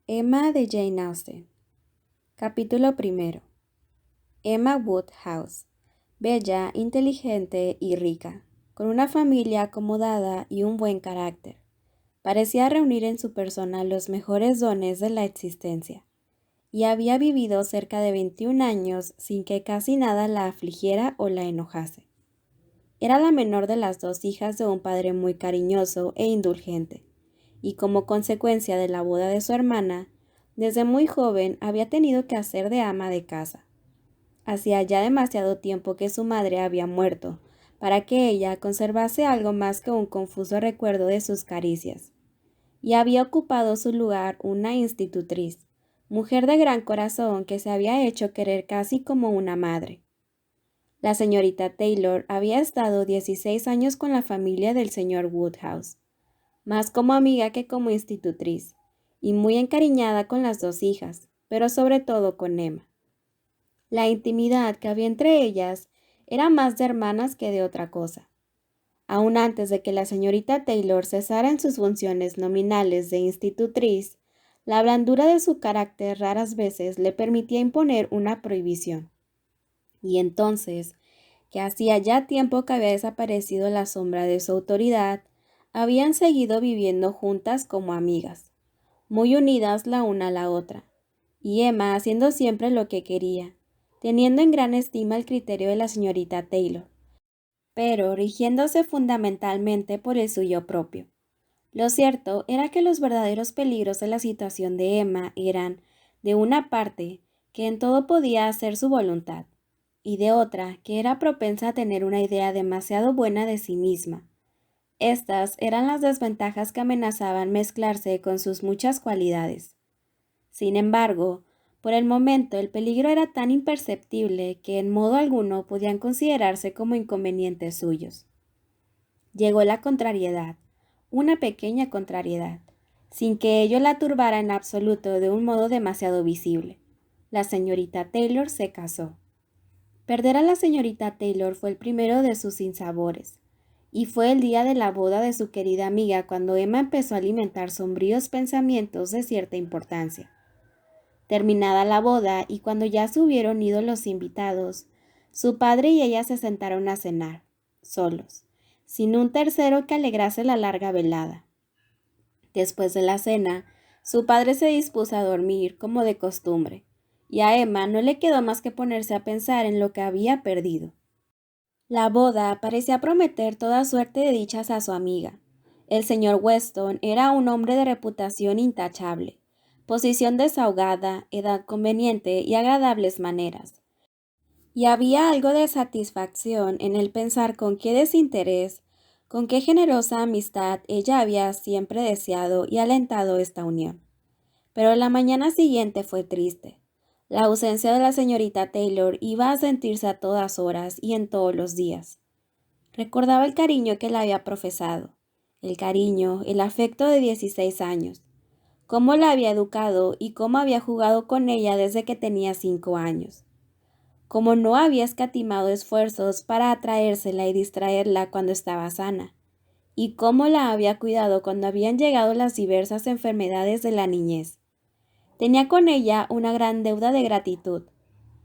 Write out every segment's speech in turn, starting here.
Emma de Jane Austen. Capítulo primero. Emma Woodhouse. Bella, inteligente y rica, con una familia acomodada y un buen carácter. Parecía reunir en su persona los mejores dones de la existencia, y había vivido cerca de 21 años sin que casi nada la afligiera o la enojase. Era la menor de las dos hijas de un padre muy cariñoso e indulgente, y como consecuencia de la boda de su hermana, desde muy joven había tenido que hacer de ama de casa. Hacía ya demasiado tiempo que su madre había muerto, para que ella conservase algo más que un confuso recuerdo de sus caricias, y había ocupado su lugar una institutriz, mujer de gran corazón que se había hecho querer casi como una madre. La señorita Taylor había estado 16 años con la familia del señor Woodhouse, más como amiga que como institutriz, y muy encariñada con las dos hijas, pero sobre todo con Emma. La intimidad que había entre ellas era más de hermanas que de otra cosa. Aun antes de que la señorita Taylor cesara en sus funciones nominales de institutriz, la blandura de su carácter raras veces le permitía imponer una prohibición. Y entonces, que hacía ya tiempo que había desaparecido la sombra de su autoridad, habían seguido viviendo juntas como amigas, muy unidas la una a la otra, y Emma haciendo siempre lo que quería, teniendo en gran estima el criterio de la señorita Taylor, pero rigiéndose fundamentalmente por el suyo propio. Lo cierto era que los verdaderos peligros de la situación de Emma eran, de una parte, que en todo podía hacer su voluntad, y de otra, que era propensa a tener una idea demasiado buena de sí misma. Estas eran las desventajas que amenazaban mezclarse con sus muchas cualidades. Sin embargo, por el momento el peligro era tan imperceptible que en modo alguno podían considerarse como inconvenientes suyos. Llegó la contrariedad, una pequeña contrariedad, sin que ello la turbara en absoluto de un modo demasiado visible. La señorita Taylor se casó. Perder a la señorita Taylor fue el primero de sus sinsabores, y fue el día de la boda de su querida amiga cuando Emma empezó a alimentar sombríos pensamientos de cierta importancia. Terminada la boda y cuando ya se hubieron ido los invitados, su padre y ella se sentaron a cenar, solos, sin un tercero que alegrase la larga velada. Después de la cena, su padre se dispuso a dormir, como de costumbre, y a Emma no le quedó más que ponerse a pensar en lo que había perdido. La boda parecía prometer toda suerte de dichas a su amiga. El señor Weston era un hombre de reputación intachable, posición desahogada, edad conveniente y agradables maneras. Y había algo de satisfacción en el pensar con qué desinterés, con qué generosa amistad ella había siempre deseado y alentado esta unión. Pero la mañana siguiente fue triste. La ausencia de la señorita Taylor iba a sentirse a todas horas y en todos los días. Recordaba el cariño que le había profesado, el cariño, el afecto de 16 años, cómo la había educado y cómo había jugado con ella desde que tenía 5 años, cómo no había escatimado esfuerzos para atraérsela y distraerla cuando estaba sana, y cómo la había cuidado cuando habían llegado las diversas enfermedades de la niñez. Tenía con ella una gran deuda de gratitud,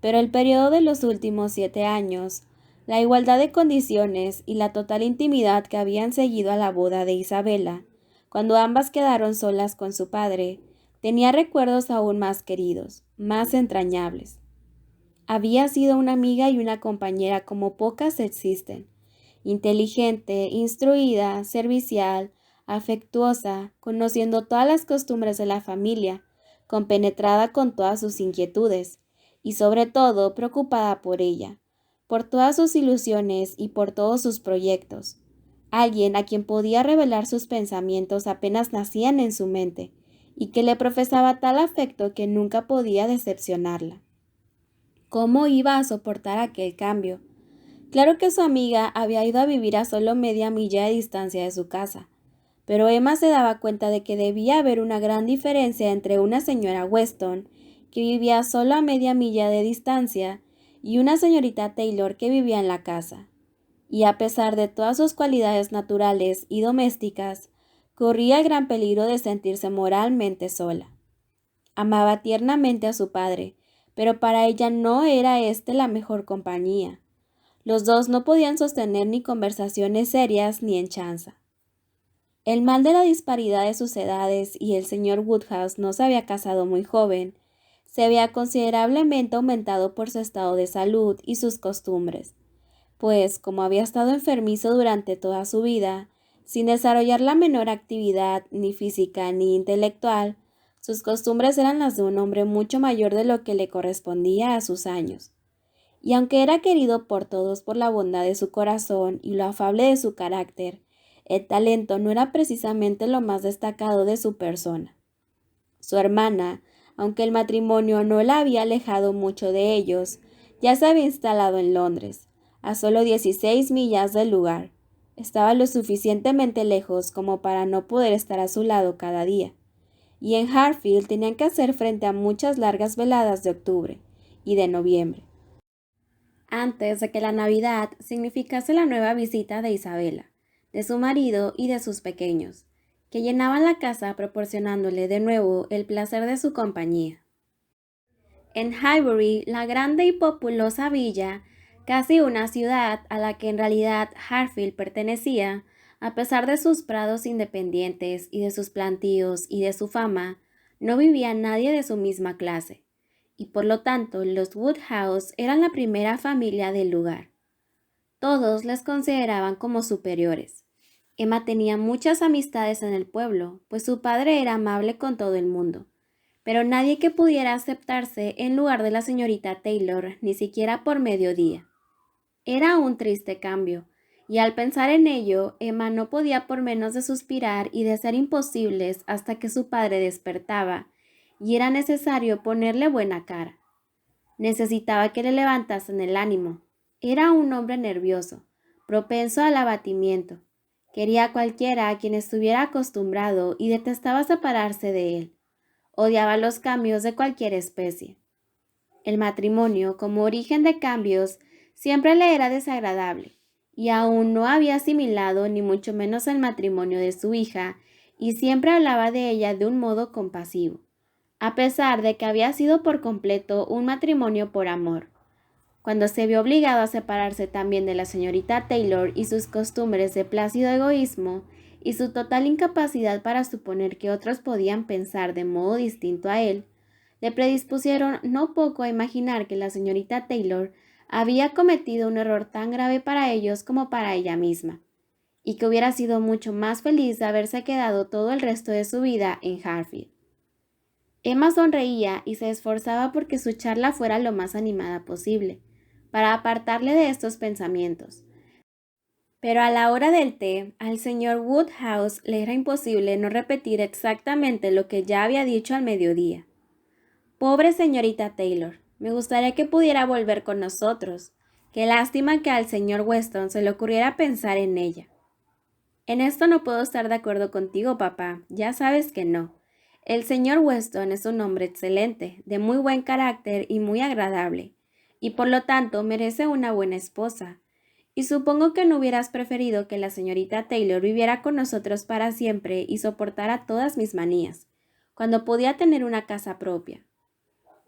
pero el periodo de los últimos 7 años, la igualdad de condiciones y la total intimidad que habían seguido a la boda de Isabela, cuando ambas quedaron solas con su padre, tenía recuerdos aún más queridos, más entrañables. Había sido una amiga y una compañera como pocas existen, inteligente, instruida, servicial, afectuosa, conociendo todas las costumbres de la familia, compenetrada con todas sus inquietudes, y sobre todo preocupada por ella, por todas sus ilusiones y por todos sus proyectos. Alguien a quien podía revelar sus pensamientos apenas nacían en su mente, y que le profesaba tal afecto que nunca podía decepcionarla. ¿Cómo iba a soportar aquel cambio? Claro que su amiga había ido a vivir a solo media milla de distancia de su casa, pero Emma se daba cuenta de que debía haber una gran diferencia entre una señora Weston, que vivía solo a media milla de distancia, y una señorita Taylor que vivía en la casa. Y a pesar de todas sus cualidades naturales y domésticas, corría el gran peligro de sentirse moralmente sola. Amaba tiernamente a su padre, pero para ella no era éste la mejor compañía. Los dos no podían sostener ni conversaciones serias ni en chanza. El mal de la disparidad de sus edades y el señor Woodhouse no se había casado muy joven, se había considerablemente aumentado por su estado de salud y sus costumbres, pues, como había estado enfermizo durante toda su vida, sin desarrollar la menor actividad, ni física ni intelectual, sus costumbres eran las de un hombre mucho mayor de lo que le correspondía a sus años. Y aunque era querido por todos por la bondad de su corazón y lo afable de su carácter, el talento no era precisamente lo más destacado de su persona. Su hermana, aunque el matrimonio no la había alejado mucho de ellos, ya se había instalado en Londres, a solo 16 millas del lugar. Estaba lo suficientemente lejos como para no poder estar a su lado cada día. Y en Hartfield tenían que hacer frente a muchas largas veladas de octubre y de noviembre, antes de que la Navidad significase la nueva visita de Isabela, de su marido y de sus pequeños, que llenaban la casa proporcionándole de nuevo el placer de su compañía. En Highbury, la grande y populosa villa, casi una ciudad a la que en realidad Hartfield pertenecía, a pesar de sus prados independientes y de sus plantíos y de su fama, no vivía nadie de su misma clase, y por lo tanto los Woodhouse eran la primera familia del lugar. Todos les consideraban como superiores. Emma tenía muchas amistades en el pueblo, pues su padre era amable con todo el mundo, pero nadie que pudiera aceptarse en lugar de la señorita Taylor, ni siquiera por mediodía. Era un triste cambio, y al pensar en ello, Emma no podía por menos de suspirar y de ser imposibles hasta que su padre despertaba, y era necesario ponerle buena cara. Necesitaba que le levantasen el ánimo. Era un hombre nervioso, propenso al abatimiento. Quería a cualquiera a quien estuviera acostumbrado y detestaba separarse de él. Odiaba los cambios de cualquier especie. El matrimonio, como origen de cambios, siempre le era desagradable, y aún no había asimilado ni mucho menos el matrimonio de su hija, y siempre hablaba de ella de un modo compasivo, a pesar de que había sido por completo un matrimonio por amor. Cuando se vio obligado a separarse también de la señorita Taylor y sus costumbres de plácido egoísmo, y su total incapacidad para suponer que otros podían pensar de modo distinto a él, le predispusieron no poco a imaginar que la señorita Taylor había cometido un error tan grave para ellos como para ella misma, y que hubiera sido mucho más feliz de haberse quedado todo el resto de su vida en Hartfield. Emma sonreía y se esforzaba porque su charla fuera lo más animada posible, para apartarle de estos pensamientos. Pero a la hora del té, al señor Woodhouse le era imposible no repetir exactamente lo que ya había dicho al mediodía. Pobre señorita Taylor, me gustaría que pudiera volver con nosotros. Qué lástima que al señor Weston se le ocurriera pensar en ella. En esto no puedo estar de acuerdo contigo, papá, ya sabes que no. El señor Weston es un hombre excelente, de muy buen carácter y muy agradable, y por lo tanto merece una buena esposa. Y supongo que no hubieras preferido que la señorita Taylor viviera con nosotros para siempre y soportara todas mis manías, cuando podía tener una casa propia.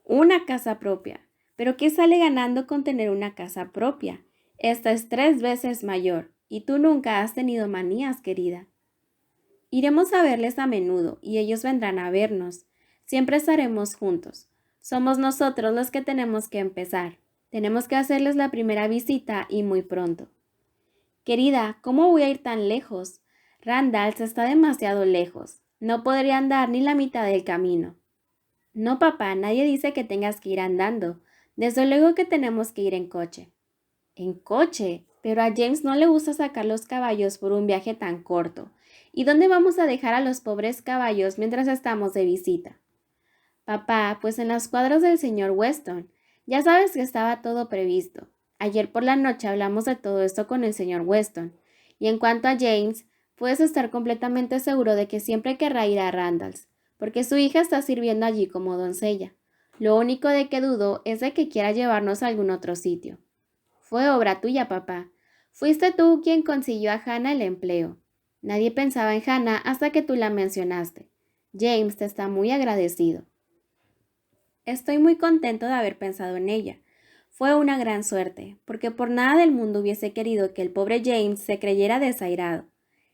Una casa propia. ¿Pero qué sale ganando con tener una casa propia? Esta es 3 veces mayor, y tú nunca has tenido manías, querida. Iremos a verles a menudo, y ellos vendrán a vernos. Siempre estaremos juntos. Somos nosotros los que tenemos que empezar. Tenemos que hacerles la primera visita y muy pronto. Querida, ¿cómo voy a ir tan lejos? Randalls está demasiado lejos. No podría andar ni la mitad del camino. No, papá, nadie dice que tengas que ir andando. Desde luego que tenemos que ir en coche. ¿En coche? Pero a James no le gusta sacar los caballos por un viaje tan corto. ¿Y dónde vamos a dejar a los pobres caballos mientras estamos de visita? Papá, pues en las cuadras del señor Weston. Ya sabes que estaba todo previsto. Ayer por la noche hablamos de todo esto con el señor Weston. Y en cuanto a James, puedes estar completamente seguro de que siempre querrá ir a Randalls, porque su hija está sirviendo allí como doncella. Lo único de que dudo es de que quiera llevarnos a algún otro sitio. Fue obra tuya, papá. Fuiste tú quien consiguió a Hannah el empleo. Nadie pensaba en Hannah hasta que tú la mencionaste. James te está muy agradecido. Estoy muy contento de haber pensado en ella. Fue una gran suerte, porque por nada del mundo hubiese querido que el pobre James se creyera desairado,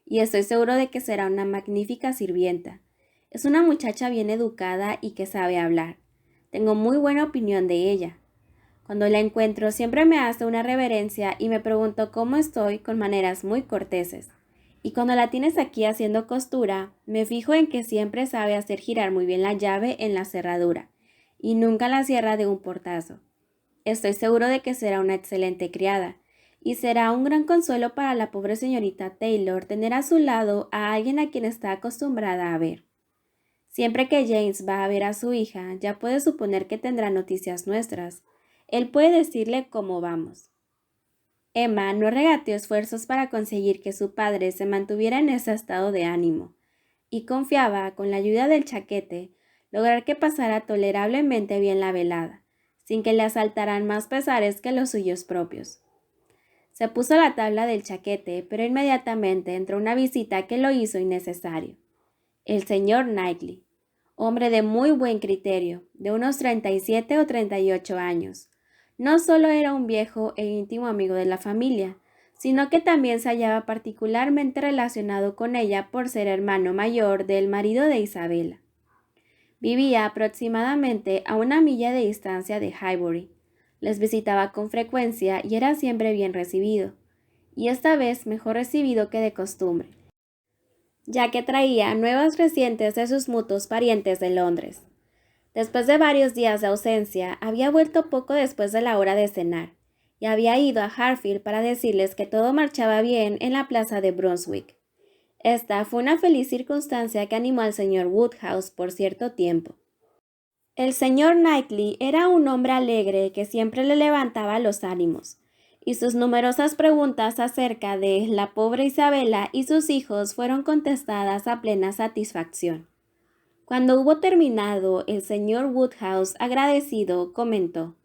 y estoy seguro de que será una magnífica sirvienta. Es una muchacha bien educada y que sabe hablar. Tengo muy buena opinión de ella. Cuando la encuentro siempre me hace una reverencia y me pregunto cómo estoy con maneras muy corteses. Y cuando la tienes aquí haciendo costura, me fijo en que siempre sabe hacer girar muy bien la llave en la cerradura, y nunca la cierra de un portazo. Estoy seguro de que será una excelente criada, y será un gran consuelo para la pobre señorita Taylor tener a su lado a alguien a quien está acostumbrada a ver. Siempre que James va a ver a su hija, ya puede suponer que tendrá noticias nuestras. Él puede decirle cómo vamos. Emma no regateó esfuerzos para conseguir que su padre se mantuviera en ese estado de ánimo, y confiaba, con la ayuda del chaquete, lograr que pasara tolerablemente bien la velada, sin que le asaltaran más pesares que los suyos propios. Se puso a la tabla del chaquete, pero inmediatamente entró una visita que lo hizo innecesario. El señor Knightley, hombre de muy buen criterio, de unos 37 o 38 años. No solo era un viejo e íntimo amigo de la familia, sino que también se hallaba particularmente relacionado con ella por ser hermano mayor del marido de Isabela. Vivía aproximadamente a 1 milla de distancia de Highbury. Les visitaba con frecuencia y era siempre bien recibido, y esta vez mejor recibido que de costumbre, ya que traía nuevos recientes de sus mutuos parientes de Londres. Después de varios días de ausencia, había vuelto poco después de la hora de cenar, y había ido a Hartfield para decirles que todo marchaba bien en la plaza de Brunswick. Esta fue una feliz circunstancia que animó al señor Woodhouse por cierto tiempo. El señor Knightley era un hombre alegre que siempre le levantaba los ánimos, y sus numerosas preguntas acerca de la pobre Isabela y sus hijos fueron contestadas a plena satisfacción. Cuando hubo terminado, el señor Woodhouse, agradecido, comentó: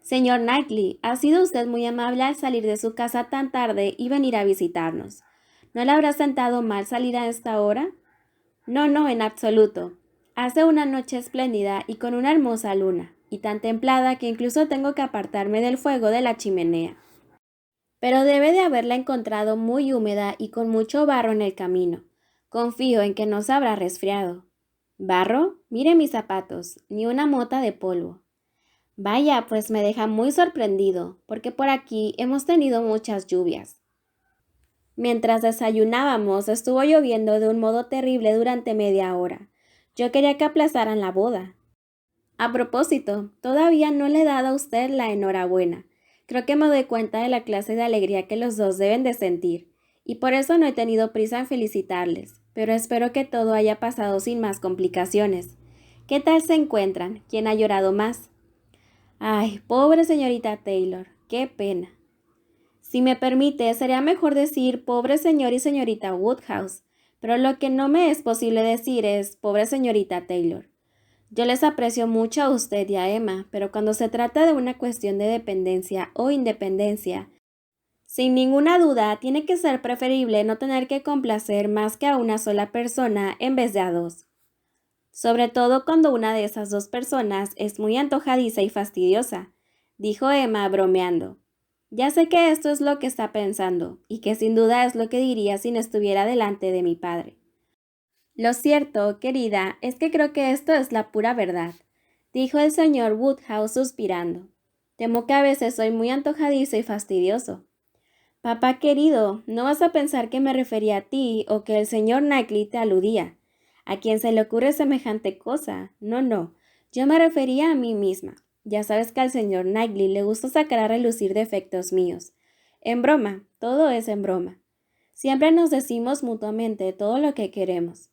«Señor Knightley, ha sido usted muy amable al salir de su casa tan tarde y venir a visitarnos. ¿No le habrá sentado mal salir a esta hora?» «No, no, en absoluto. Hace una noche espléndida y con una hermosa luna, y tan templada que incluso tengo que apartarme del fuego de la chimenea. Pero debe de haberla encontrado muy húmeda y con mucho barro en el camino. Confío en que no se habrá resfriado». «¿Barro? Mire mis zapatos, ni una mota de polvo». «Vaya, pues me deja muy sorprendido, porque por aquí hemos tenido muchas lluvias». Mientras desayunábamos, estuvo lloviendo de un modo terrible durante media hora. Yo quería que aplazaran la boda. A propósito, todavía no le he dado a usted la enhorabuena. Creo que me doy cuenta de la clase de alegría que los dos deben de sentir, y por eso no he tenido prisa en felicitarles, pero espero que todo haya pasado sin más complicaciones. ¿Qué tal se encuentran? ¿Quién ha llorado más? Ay, pobre señorita Taylor, qué pena. Si me permite, sería mejor decir pobre señor y señorita Woodhouse, pero lo que no me es posible decir es pobre señorita Taylor. Yo les aprecio mucho a usted y a Emma, pero cuando se trata de una cuestión de dependencia o independencia, sin ninguna duda tiene que ser preferible no tener que complacer más que a una sola persona en vez de a dos. Sobre todo cuando una de esas dos personas es muy antojadiza y fastidiosa, dijo Emma bromeando. Ya sé que esto es lo que está pensando, y que sin duda es lo que diría si no estuviera delante de mi padre. Lo cierto, querida, es que creo que esto es la pura verdad, dijo el señor Woodhouse suspirando. Temo que a veces soy muy antojadizo y fastidioso. Papá querido, no vas a pensar que me refería a ti o que el señor Knightley te aludía. ¿A quién se le ocurre semejante cosa? No, no, yo me refería a mí misma. Ya sabes que al señor Knightley le gusta sacar a relucir defectos míos. En broma, todo es en broma. Siempre nos decimos mutuamente todo lo que queremos.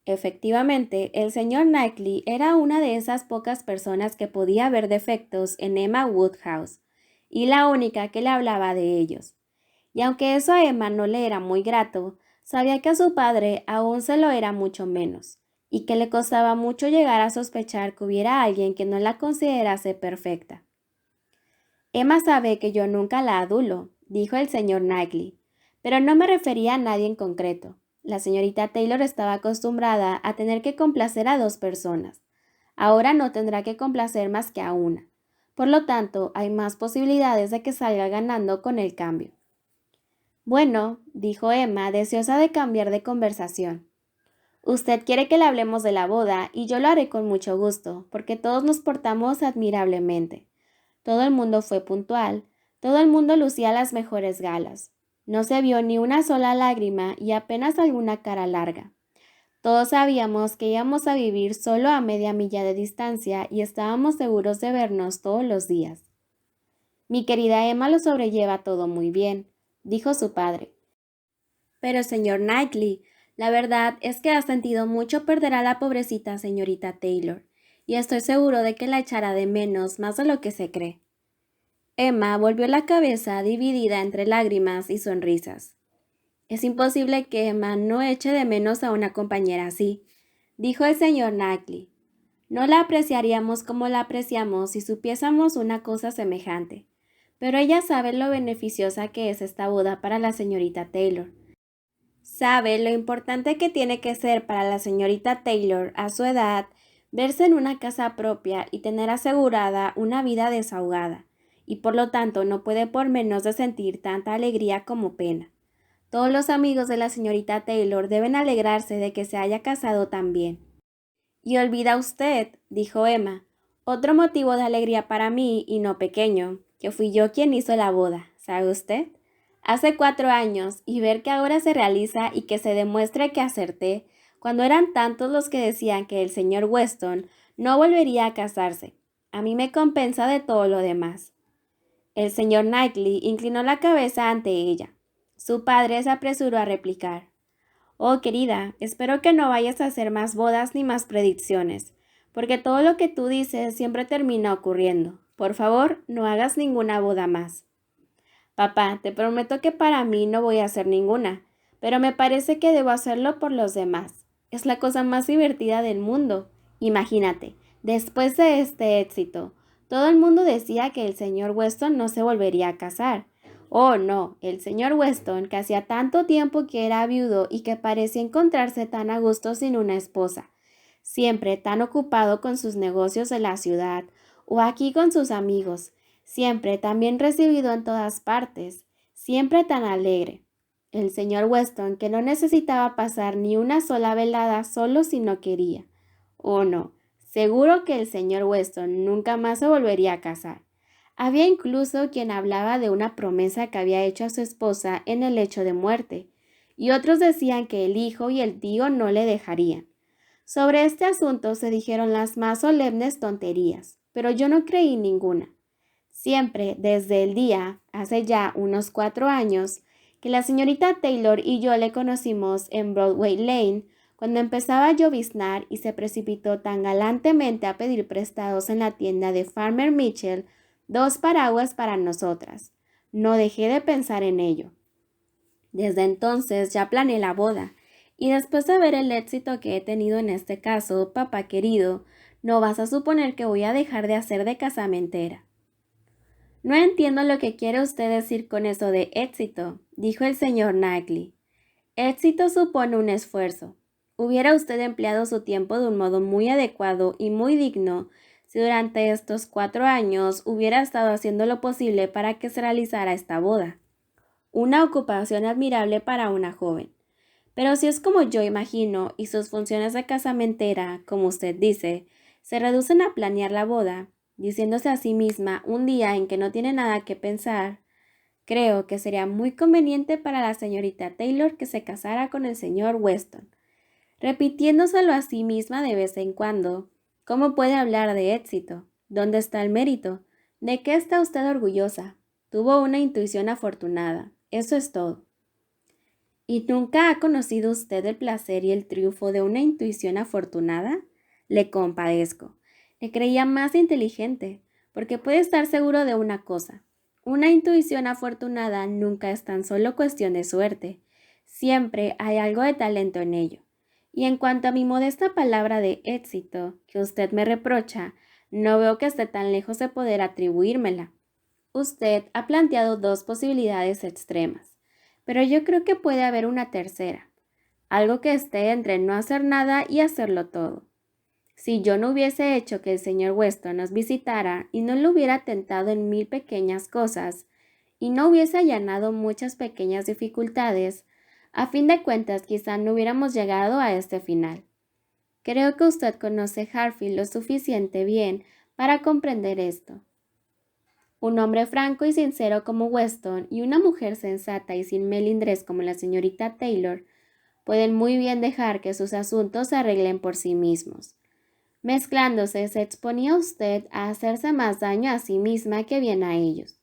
Efectivamente, el señor Knightley era una de esas pocas personas que podía ver defectos en Emma Woodhouse, y la única que le hablaba de ellos. Y aunque eso a Emma no le era muy grato, sabía que a su padre aún se lo era mucho menos, y que le costaba mucho llegar a sospechar que hubiera alguien que no la considerase perfecta. Emma sabe que yo nunca la adulo, dijo el señor Knightley, pero no me refería a nadie en concreto. La señorita Taylor estaba acostumbrada a tener que complacer a dos personas, Ahora no tendrá que complacer más que a una. Por lo tanto, hay más posibilidades de que salga ganando con el cambio. Bueno, dijo Emma, deseosa de cambiar de conversación. Usted quiere que le hablemos de la boda y yo lo haré con mucho gusto, porque todos nos portamos admirablemente. Todo el mundo fue puntual, todo el mundo lucía las mejores galas. No se vio ni una sola lágrima y apenas alguna cara larga. Todos sabíamos que íbamos a vivir solo a media milla de distancia y estábamos seguros de vernos todos los días. Mi querida Emma lo sobrelleva todo muy bien, dijo su padre. Pero señor Knightley, la verdad es que ha sentido mucho perder a la pobrecita señorita Taylor, y estoy seguro de que la echará de menos más de lo que se cree. Emma volvió la cabeza dividida entre lágrimas y sonrisas. Es imposible que Emma no eche de menos a una compañera así, dijo el señor Knightley. No la apreciaríamos como la apreciamos si supiésemos una cosa semejante, pero ella sabe lo beneficiosa que es esta boda para la señorita Taylor. Sabe lo importante que tiene que ser para la señorita Taylor, a su edad, verse en una casa propia y tener asegurada una vida desahogada, y por lo tanto no puede por menos de sentir tanta alegría como pena. Todos los amigos de la señorita Taylor deben alegrarse de que se haya casado tan bien. Y olvida usted, dijo Emma, otro motivo de alegría para mí, y no pequeño, que fui yo quien hizo la boda, ¿sabe usted? Hace 4 años, y ver que ahora se realiza y que se demuestre que acerté, cuando eran tantos los que decían que el señor Weston no volvería a casarse. A mí me compensa de todo lo demás. El señor Knightley inclinó la cabeza ante ella. Su padre se apresuró a replicar. Oh, querida, espero que no vayas a hacer más bodas ni más predicciones, porque todo lo que tú dices siempre termina ocurriendo. Por favor, no hagas ninguna boda más. Papá, te prometo que para mí no voy a hacer ninguna, pero me parece que debo hacerlo por los demás. Es la cosa más divertida del mundo. Imagínate, después de este éxito, todo el mundo decía que el señor Weston no se volvería a casar. Oh, no, el señor Weston, que hacía tanto tiempo que era viudo y que parecía encontrarse tan a gusto sin una esposa, siempre tan ocupado con sus negocios en la ciudad o aquí con sus amigos, siempre tan bien recibido en todas partes, siempre tan alegre. El señor Weston, que no necesitaba pasar ni una sola velada solo si no quería. Oh, no, seguro que el señor Weston nunca más se volvería a casar. Había incluso quien hablaba de una promesa que había hecho a su esposa en el lecho de muerte, y otros decían que el hijo y el tío no le dejarían. Sobre este asunto se dijeron las más solemnes tonterías, pero yo no creí ninguna. Siempre, desde el día, hace ya unos 4 años, que la señorita Taylor y yo le conocimos en Broadway Lane, cuando empezaba a lloviznar y se precipitó tan galantemente a pedir prestados en la tienda de Farmer Mitchell 2 paraguas para nosotras. No dejé de pensar en ello. Desde entonces ya planeé la boda, y después de ver el éxito que he tenido en este caso, papá querido, no vas a suponer que voy a dejar de hacer de casamentera. No entiendo lo que quiere usted decir con eso de éxito, dijo el señor Knightley. Éxito supone un esfuerzo. Hubiera usted empleado su tiempo de un modo muy adecuado y muy digno si durante estos 4 años hubiera estado haciendo lo posible para que se realizara esta boda. Una ocupación admirable para una joven. Pero si es como yo imagino y sus funciones de casamentera, como usted dice, se reducen a planear la boda, diciéndose a sí misma un día en que no tiene nada que pensar, creo que sería muy conveniente para la señorita Taylor que se casara con el señor Weston. Repitiéndoselo a sí misma de vez en cuando, ¿cómo puede hablar de éxito? ¿Dónde está el mérito? ¿De qué está usted orgullosa? Tuvo una intuición afortunada, eso es todo. ¿Y nunca ha conocido usted el placer y el triunfo de una intuición afortunada? Le compadezco. Le creía más inteligente, porque puede estar seguro de una cosa. Una intuición afortunada nunca es tan solo cuestión de suerte. Siempre hay algo de talento en ello. Y en cuanto a mi modesta palabra de éxito, que usted me reprocha, no veo que esté tan lejos de poder atribuírmela. Usted ha planteado 2 posibilidades extremas, pero yo creo que puede haber una tercera, algo que esté entre no hacer nada y hacerlo todo. Si yo no hubiese hecho que el señor Weston nos visitara y no lo hubiera tentado en 1000 pequeñas cosas, y no hubiese allanado muchas pequeñas dificultades, a fin de cuentas quizá no hubiéramos llegado a este final. Creo que usted conoce Hartfield lo suficiente bien para comprender esto. Un hombre franco y sincero como Weston y una mujer sensata y sin melindres como la señorita Taylor pueden muy bien dejar que sus asuntos se arreglen por sí mismos. Mezclándose, se exponía usted a hacerse más daño a sí misma que bien a ellos.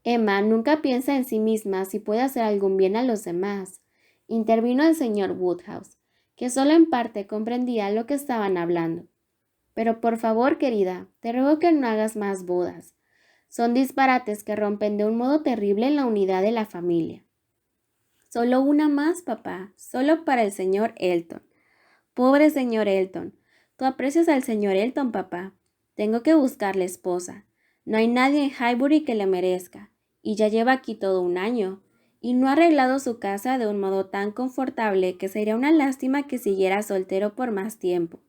Emma nunca piensa en sí misma si puede hacer algún bien a los demás, intervino el señor Woodhouse, que solo en parte comprendía lo que estaban hablando. Pero por favor, querida, te ruego que no hagas más bodas. Son disparates que rompen de un modo terrible la unidad de la familia. Solo una más, papá, solo para el señor Elton. Pobre señor Elton. Tú aprecias al señor Elton, papá. Tengo que buscarle esposa. No hay nadie en Highbury que le merezca. Y ya lleva aquí todo un año. Y no ha arreglado su casa de un modo tan confortable que sería una lástima que siguiera soltero por más tiempo.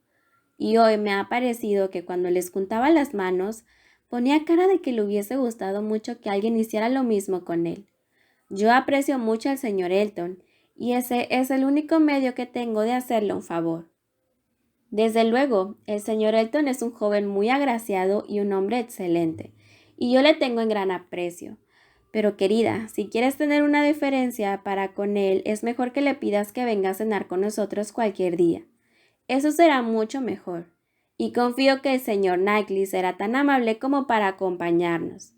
Y hoy me ha parecido que cuando les juntaba las manos, ponía cara de que le hubiese gustado mucho que alguien hiciera lo mismo con él. Yo aprecio mucho al señor Elton, y ese es el único medio que tengo de hacerle un favor. Desde luego, el señor Elton es un joven muy agraciado y un hombre excelente, y yo le tengo en gran aprecio. Pero querida, si quieres tener una deferencia para con él, es mejor que le pidas que venga a cenar con nosotros cualquier día. Eso será mucho mejor, y confío que el señor Knightley será tan amable como para acompañarnos.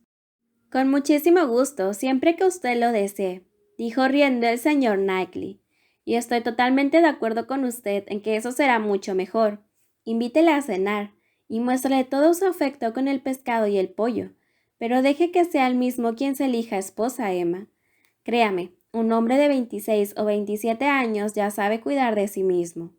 Con muchísimo gusto, siempre que usted lo desee, dijo riendo el señor Knightley, y estoy totalmente de acuerdo con usted en que eso será mucho mejor. Invítela a cenar, y muéstrale todo su afecto con el pescado y el pollo, pero deje que sea él mismo quien se elija esposa, Emma. Créame, un hombre de 26 o 27 años ya sabe cuidar de sí mismo.